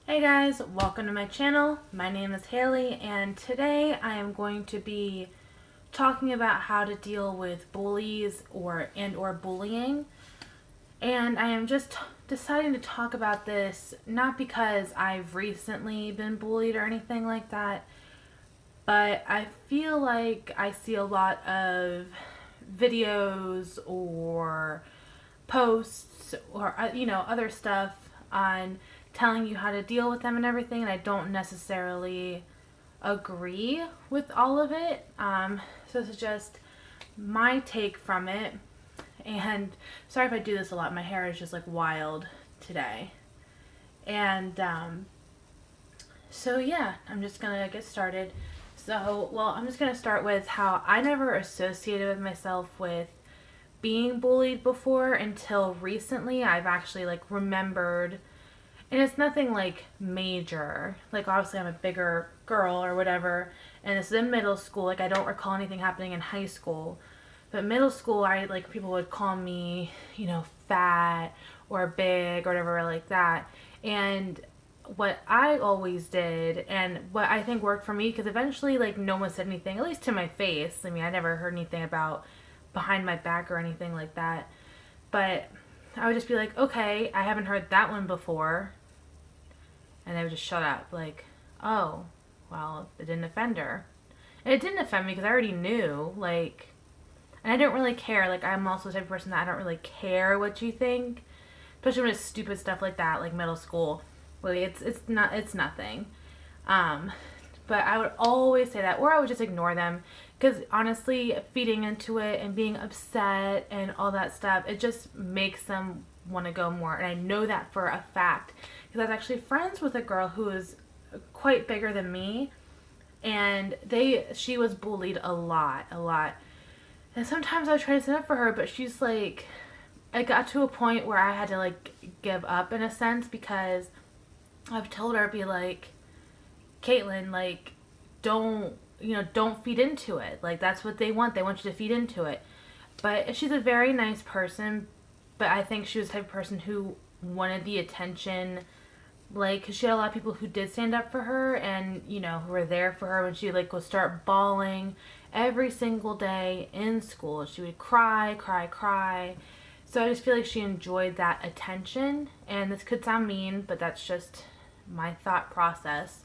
Hey guys, welcome to my channel. My name is Haley and today I am going to be talking about how to deal with bullies or bullying. And I am just deciding to talk about this not because I've recently been bullied or anything like that, but I feel like I see a lot of videos or posts or other stuff on telling you how to deal with them and everything, and I don't necessarily agree with all of it. So this is just my take from it. And sorry if I do this a lot. My hair is just like wild today. And so yeah, I'm just gonna get started. I'm just gonna start with how I never associated with myself with being bullied before until recently. I've actually like remembered, and it's nothing like major. Like obviously I'm a bigger girl or whatever, and this is in middle school. Like I don't recall anything happening in high school, but middle school I like people would call me, fat or big or whatever like that. And what I always did and what I think worked for me, because eventually like no one said anything, at least to my face. I mean, I never heard anything about behind my back or anything like that. But I would just be like, okay, I haven't heard that one before. And they would just shut up. Like, oh, well, it didn't offend her. And it didn't offend me because I already knew. Like, and I don't really care. Like, I'm also the type of person that I don't really care what you think. Especially when it's stupid stuff like that, like middle school. Like, it's nothing. Um, but I would always say that, or I would just ignore them. Because honestly, feeding into it and being upset and all that stuff, it just makes them want to go more. And I know that for a fact. Because I was actually friends with a girl who was quite bigger than me. And she was bullied a lot, a lot. And sometimes I would try to stand up for her, but she's like, I got to a point where I had to like give up in a sense, because I've told her, be like, Caitlin, like, don't feed into it. Like, that's what they want. They want you to feed into it. But she's a very nice person, but I think she was the type of person who wanted the attention. Like, 'cause she had a lot of people who did stand up for her and, who were there for her when she, like, would start bawling every single day in school. She would cry, cry, cry. So I just feel like she enjoyed that attention. And this could sound mean, but that's just my thought process.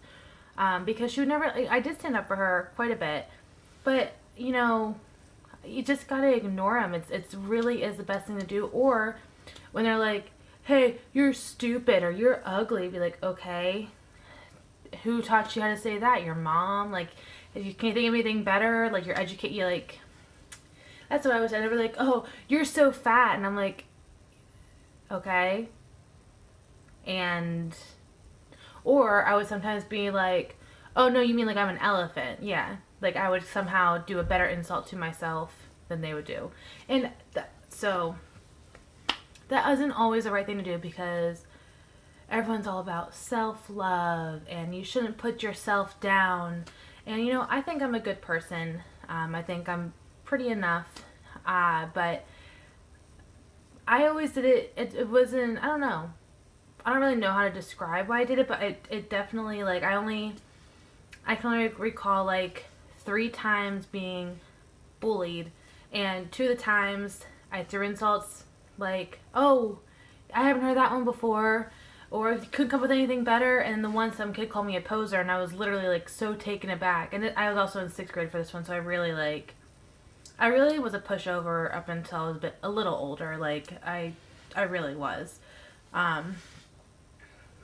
Because she would never, I did stand up for her quite a bit, but you just gotta ignore them. It's really is the best thing to do. Or when they're like, hey, you're stupid or you're ugly, be like, okay, who taught you how to say that? Your mom? Like, if you can't think of anything better, like you like, that's what I was saying. They were like, oh, you're so fat. And I'm like, okay. And or I would sometimes be like, oh no, you mean like I'm an elephant. Yeah. Like I would somehow do a better insult to myself than they would do. And so that isn't always the right thing to do, because everyone's all about self-love and you shouldn't put yourself down. And I think I'm a good person. I think I'm pretty enough. But I always did it. It wasn't, I don't know. I don't really know how to describe why I did it, but it definitely, like, I can only recall like 3 times being bullied, and 2 of the times I threw insults like, oh, I haven't heard that one before, or couldn't come up with anything better. And the one, some kid called me a poser, and I was literally like so taken aback. And I was also in 6th grade for this one, so I really was a pushover up until I was a little older. Like I really was.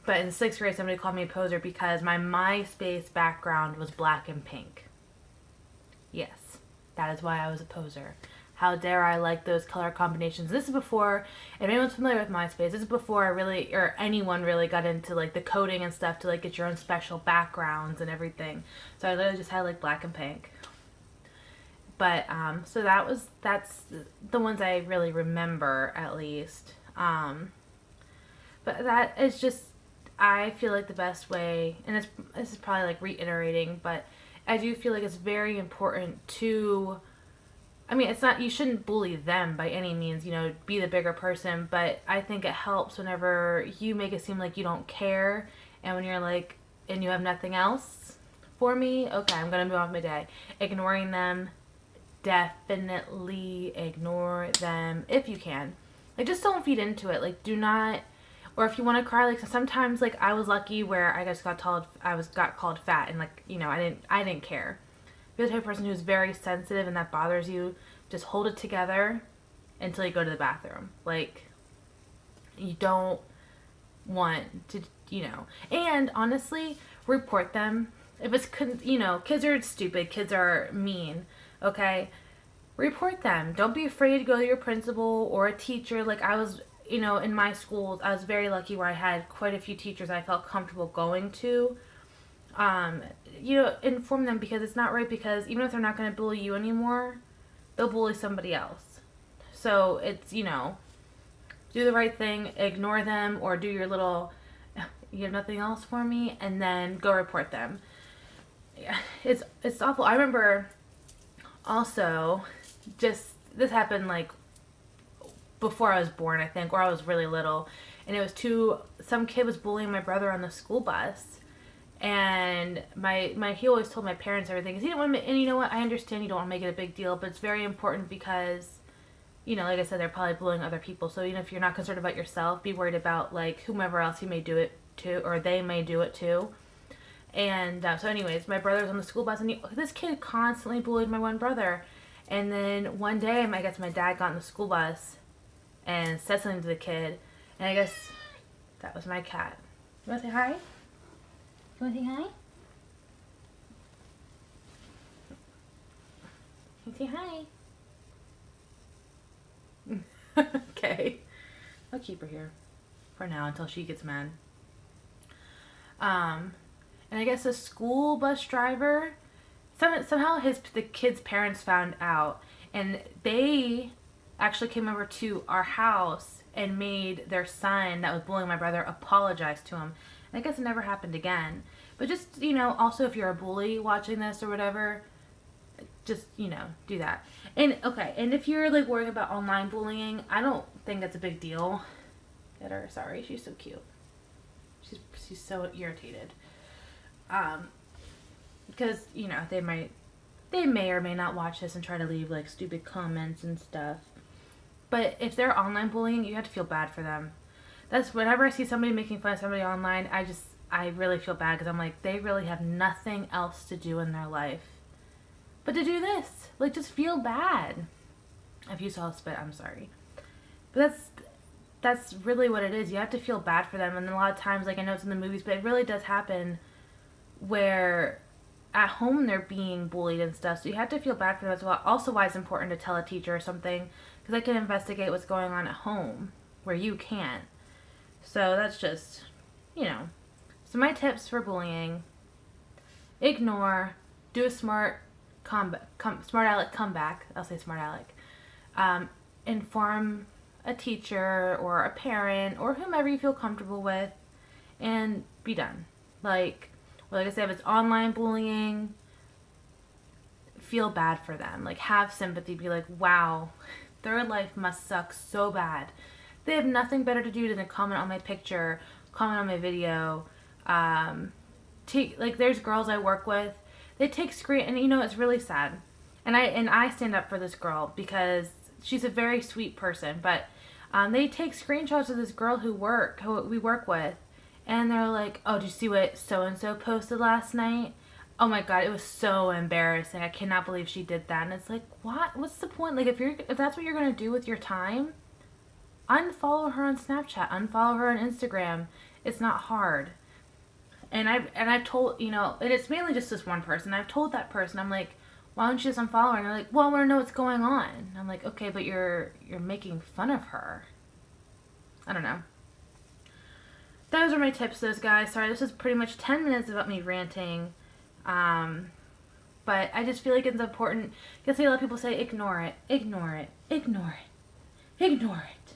But in 6th grade, somebody called me a poser because my MySpace background was black and pink. Yes, that is why I was a poser. How dare I like those color combinations? This is before, if anyone's familiar with MySpace, this is before anyone really got into like the coding and stuff to like get your own special backgrounds and everything. So I literally just had like black and pink. But so that's the ones I really remember, at least. But that is just, I feel like the best way, and this is probably like reiterating, but I do feel like it's very important to, I mean, it's not, you shouldn't bully them by any means, be the bigger person, but I think it helps whenever you make it seem like you don't care And when you're like, and you have nothing else for me, okay, I'm gonna move on with my day. Ignoring them, definitely ignore them if you can. Like, just don't feed into it. Like, do not. Or if you want to cry, like sometimes, like I was lucky where I just got told got called fat, and like I didn't care. If you're the type of person who's very sensitive and that bothers you, just hold it together until you go to the bathroom. Like, you don't want to, And honestly, report them. If it's, kids are stupid, kids are mean, okay? Report them. Don't be afraid to go to your principal or a teacher. Like, I was, in my schools, I was very lucky where I had quite a few teachers I felt comfortable going to. Inform them, because it's not right, because even if they're not going to bully you anymore, they'll bully somebody else. So it's, do the right thing, ignore them, or do your little, you have nothing else for me, and then go report them. Yeah, it's awful. I remember also, this happened like before I was born, I think, or I was really little, and it was some kid was bullying my brother on the school bus, and he always told my parents everything, because he didn't want to, and you know what, I understand you don't want to make it a big deal, but it's very important, because like I said, they're probably bullying other people. So even if you're not concerned about yourself, be worried about like whomever else you may do it to, or they may do it to. And so anyways, my brother was on the school bus, and this kid constantly bullied my one brother. And then one day, I guess my dad got on the school bus and said something to the kid. And I guess that was my cat. You want to say hi? You want to say hi? You say hi. Okay. I'll keep her here for now until she gets mad. And I guess the school bus driver, somehow the kid's parents found out, and they actually came over to our house and made their son that was bullying my brother apologize to him. And I guess it never happened again. But just, also if you're a bully watching this or whatever, just, do that. And, okay, and if you're, like, worrying about online bullying, I don't think that's a big deal. Get her. Sorry, she's so cute. She's so irritated. Because, they may or may not watch this and try to leave, like, stupid comments and stuff. But if they're online bullying, you have to feel bad for them. That's, whenever I see somebody making fun of somebody online, I really feel bad, because I'm like, they really have nothing else to do in their life but to do this. Like, just feel bad. If you saw a spit, I'm sorry. But that's really what it is. You have to feel bad for them. And a lot of times, like, I know it's in the movies, but it really does happen where at home they're being bullied and stuff. So you have to feel bad for them as well. Also, why it's important to tell a teacher or something, because they can investigate what's going on at home where you can't. So that's just, So my tips for bullying: ignore, do a smart aleck comeback. I'll say smart aleck. Inform a teacher or a parent or whomever you feel comfortable with, and be done. Like I said, if it's online bullying, feel bad for them. Like, have sympathy. Be like, wow, their life must suck so bad. They have nothing better to do than comment on my picture, comment on my video. There's girls I work with, they take and it's really sad. And I stand up for this girl because she's a very sweet person, but they take screenshots of this girl who we work with, and they're like, oh, did you see what so-and-so posted last night? Oh my god, it was so embarrassing. I cannot believe she did that. And it's like, what? What's the point? Like, if that's what you're going to do with your time, unfollow her on Snapchat, unfollow her on Instagram. It's not hard. And I've told, and it's mainly just this one person. I've told that person, I'm like, why don't you just unfollow her? And they're like, well, I want to know what's going on. And I'm like, okay, but you're making fun of her. I don't know. Those are my tips, those guys. Sorry, this is pretty much 10 minutes about me ranting. But I just feel like it's important. Because a lot of people say, ignore it, ignore it, ignore it, ignore it.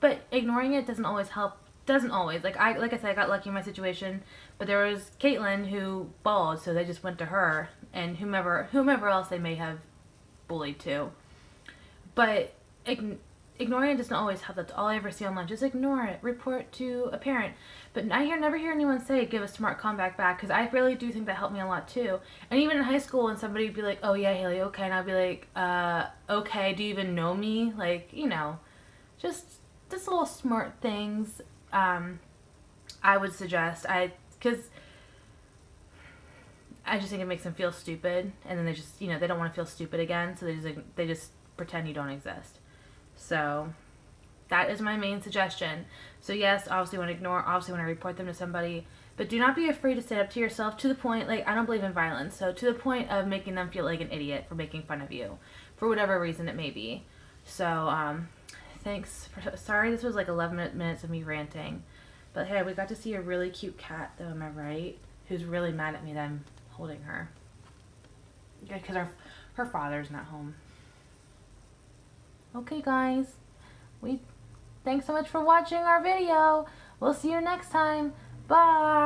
But ignoring it doesn't always help. Doesn't always. Like I said, I got lucky in my situation. But there was Caitlin who bawled, so they just went to her. And whomever else they may have bullied too. But ignoring it doesn't always help. That's all I ever see online. Just ignore it. Report to a parent. But never hear anyone say, give a smart comeback back, because I really do think that helped me a lot too. And even in high school, when somebody would be like, oh yeah, Haley, okay, and I'd be like, okay, do you even know me? Like, just little smart things I would suggest. Because I just think it makes them feel stupid, and then they just, they don't want to feel stupid again, so they just pretend you don't exist. So that is my main suggestion. So yes, obviously want to ignore, obviously want to report them to somebody, but do not be afraid to stand up to yourself, to the point, like, I don't believe in violence, so to the point of making them feel like an idiot for making fun of you, for whatever reason it may be. So, thanks. Sorry this was like 11 minutes of me ranting, but hey, we got to see a really cute cat though, am I right? Who's really mad at me that I'm holding her. Yeah, because her father's not home. Okay guys, thanks so much for watching our video. We'll see you next time. Bye.